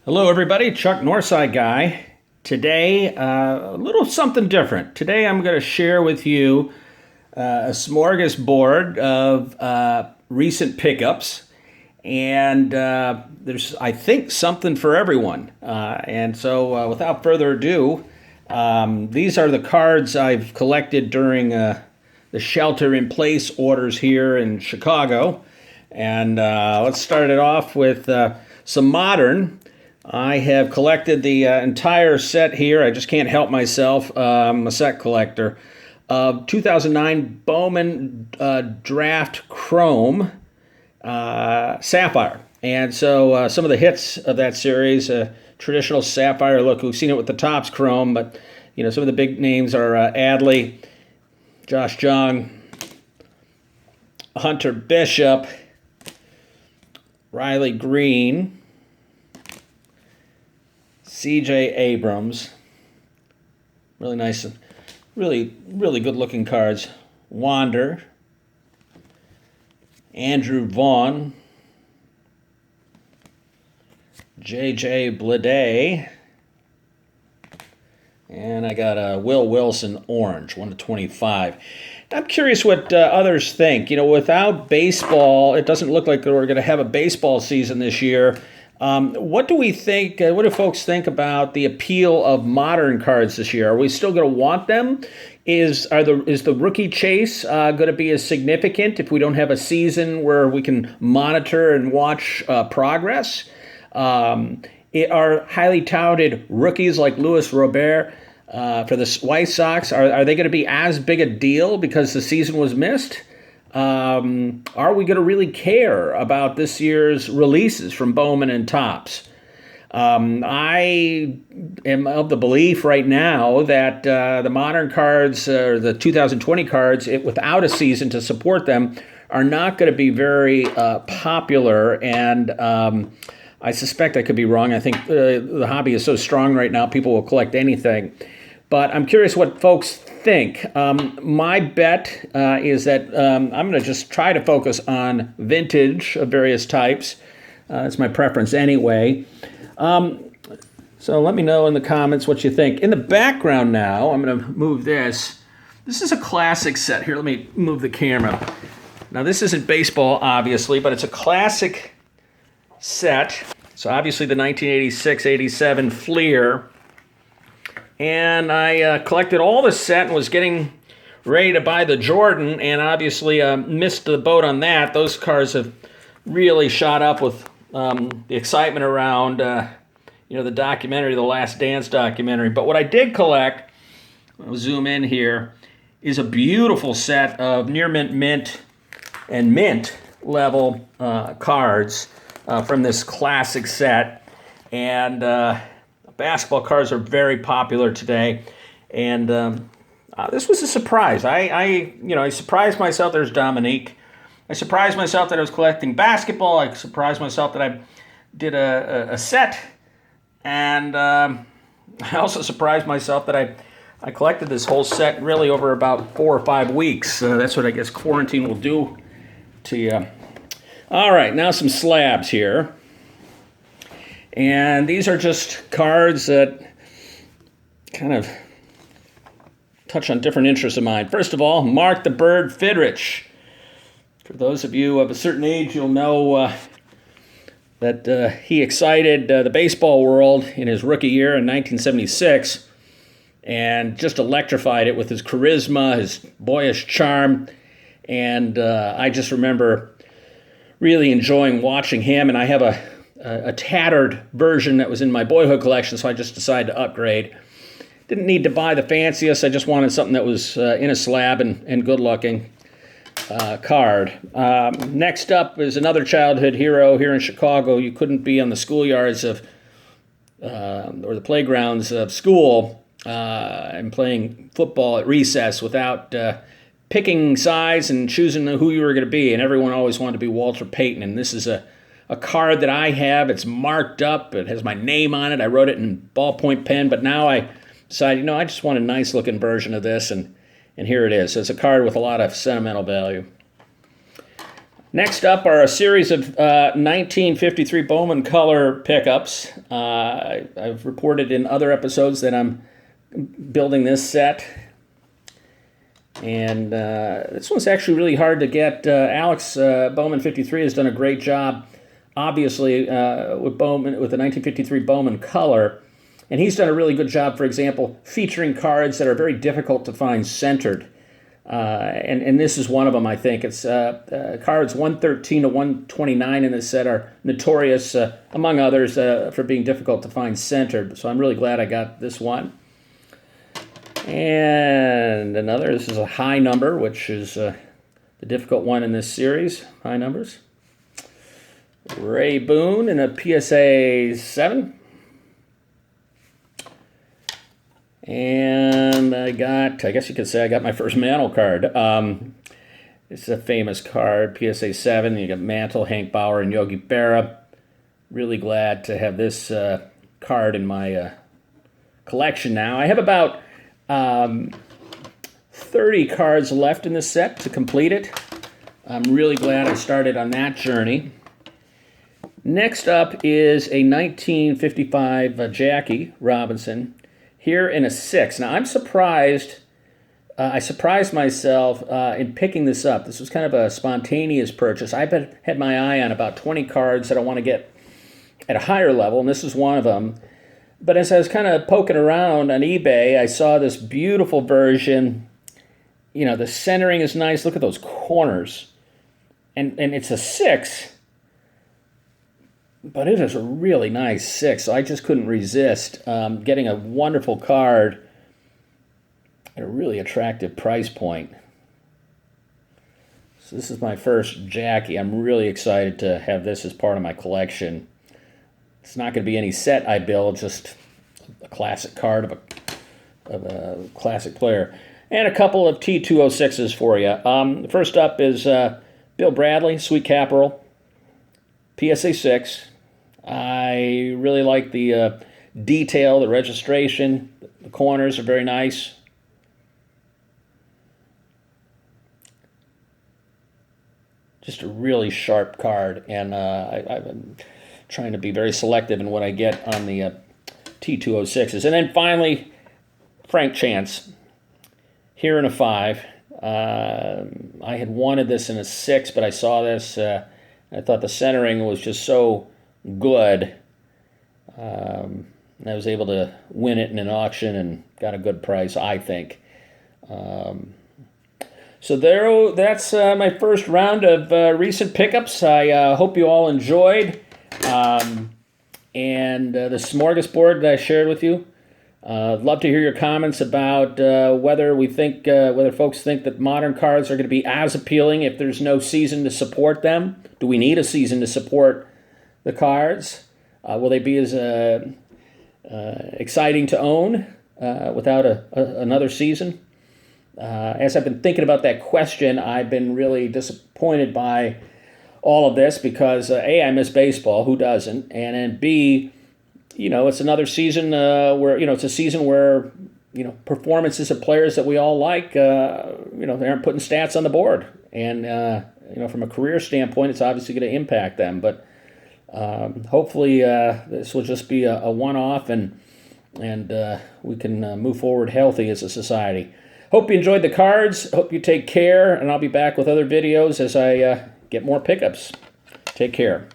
Hello, everybody. Chuck Northside Guy. Today, a little something different. Today, I'm going to share with you a smorgasbord of recent pickups, and there's, I think, something for everyone. Without further ado, these are the cards I've collected during the shelter-in-place orders here in Chicago. And let's start it off with some modern. I have collected the entire set here. I just can't help myself. I'm a set collector. 2009 Bowman Draft Chrome Sapphire. And so some of the hits of that series, traditional Sapphire look, we've seen it with the Topps Chrome, but you know, some of the big names are Adley, Josh Jung, Hunter Bishop, Riley Green, C.J. Abrams. Really nice, really good looking cards. Wander, Andrew Vaughn, J.J. Bleday, and I got a Will Wilson Orange, 1/25. I'm curious what others think. You know, without baseball, it doesn't look like we're going to have a baseball season this year. What do we think? What do folks think about the appeal of modern cards this year? Are we still going to want them? Is the rookie chase going to be as significant if we don't have a season where we can monitor and watch progress? Are highly touted rookies like Luis Robert for the White Sox, are they going to be as big a deal because the season was missed? Are we going to really care about this year's releases from Bowman and Topps? I am of the belief right now that the modern cards, or the 2020 cards, without a season to support them, are not going to be very popular. And I suspect I could be wrong. I think the hobby is so strong right now, people will collect anything. But I'm curious what folks think. My bet is that I'm going to just try to focus on vintage of various types. That's my preference anyway. So let me know in the comments what you think. In the background now, I'm going to move this. This is a classic set. Here, let me move the camera. Now, this isn't baseball, obviously, but it's a classic set. So obviously the 1986-87 Fleer. And I collected all the set and was getting ready to buy the Jordan, and obviously missed the boat on that. Those cars have really shot up with the excitement around the documentary, the Last Dance documentary. But what I did collect, I'll zoom in here, is a beautiful set of near mint and mint level cards from this classic set. And basketball cards are very popular today, and this was a surprise. I surprised myself. There's Dominique. I surprised myself that I was collecting basketball. I surprised myself that I did a set, and I also surprised myself that I collected this whole set really over about 4 or 5 weeks. That's what I guess quarantine will do to you. All right, now some slabs here. And these are just cards that kind of touch on different interests of mine. First of all, Mark the Bird Fidrich. For those of you of a certain age, you'll know that he excited the baseball world in his rookie year in 1976 and just electrified it with his charisma, his boyish charm. And I just remember really enjoying watching him, and I have a tattered version that was in my boyhood collection, so I just decided to upgrade. Didn't need to buy the fanciest. I just wanted something that was in a slab and good-looking card. Next up is another childhood hero here in Chicago. You couldn't be on the schoolyards of or the playgrounds of school and playing football at recess without picking sides and choosing who you were going to be. And everyone always wanted to be Walter Payton. And this is a card that I have. It's marked up. It has my name on it. I wrote it in ballpoint pen, but now I decided, I just want a nice looking version of this, and here it is. So it's a card with a lot of sentimental value. Next up are a series of 1953 Bowman color pickups. I've reported in other episodes that I'm building this set. And this one's actually really hard to get. Alex Bowman 53 has done a great job, obviously, with Bowman, with the 1953 Bowman color. And he's done a really good job, for example, featuring cards that are very difficult to find centered. And this is one of them, I think. It's cards 113 to 129 in this set are notorious, among others, for being difficult to find centered. So I'm really glad I got this one. And another, this is a high number, which is the difficult one in this series, high numbers. Ray Boone in a PSA 7. And I guess you could say I got my first Mantle card. It's a famous card, PSA 7. You got Mantle, Hank Bauer, and Yogi Berra. Really glad to have this card in my collection now. I have about 30 cards left in this set to complete it. I'm really glad I started on that journey. Next up is a 1955 Jackie Robinson, here in a 6. Now I'm surprised, I surprised myself in picking this up. This was kind of a spontaneous purchase. I've had my eye on about 20 cards that I want to get at a higher level, and this is one of them. But as I was kind of poking around on eBay, I saw this beautiful version. You know, the centering is nice. Look at those corners. And it's a 6, but it is a really nice 6. So I just couldn't resist getting a wonderful card at a really attractive price point. So this is my first Jackie. I'm really excited to have this as part of my collection. It's not going to be any set I build, just a classic card of a classic player. And a couple of T206s for you. First up is Bill Bradley, Sweet Caporal, PSA 6. I really like the detail, the registration. The corners are very nice. Just a really sharp card, and I've been trying to be very selective in what I get on the T206s. And then finally, Frank Chance, here in a 5. I had wanted this in a 6, but I saw this. I thought the centering was just so good. I was able to win it in an auction and got a good price, I think. So that's my first round of recent pickups. I hope you all enjoyed. And the smorgasbord that I shared with you. I'd love to hear your comments about whether folks think that modern cards are going to be as appealing if there's no season to support them. Do we need a season to support the cards? Will they be as exciting to own without another season? As I've been thinking about that question, I've been really disappointed by all of this because A, I miss baseball. Who doesn't? And then B, it's another season where it's a season where performances of players that we all like, they aren't putting stats on the board, and from a career standpoint, it's obviously going to impact them. But hopefully, this will just be a one-off, and we can move forward healthy as a society. Hope you enjoyed the cards. Hope you take care, and I'll be back with other videos as I get more pickups. Take care.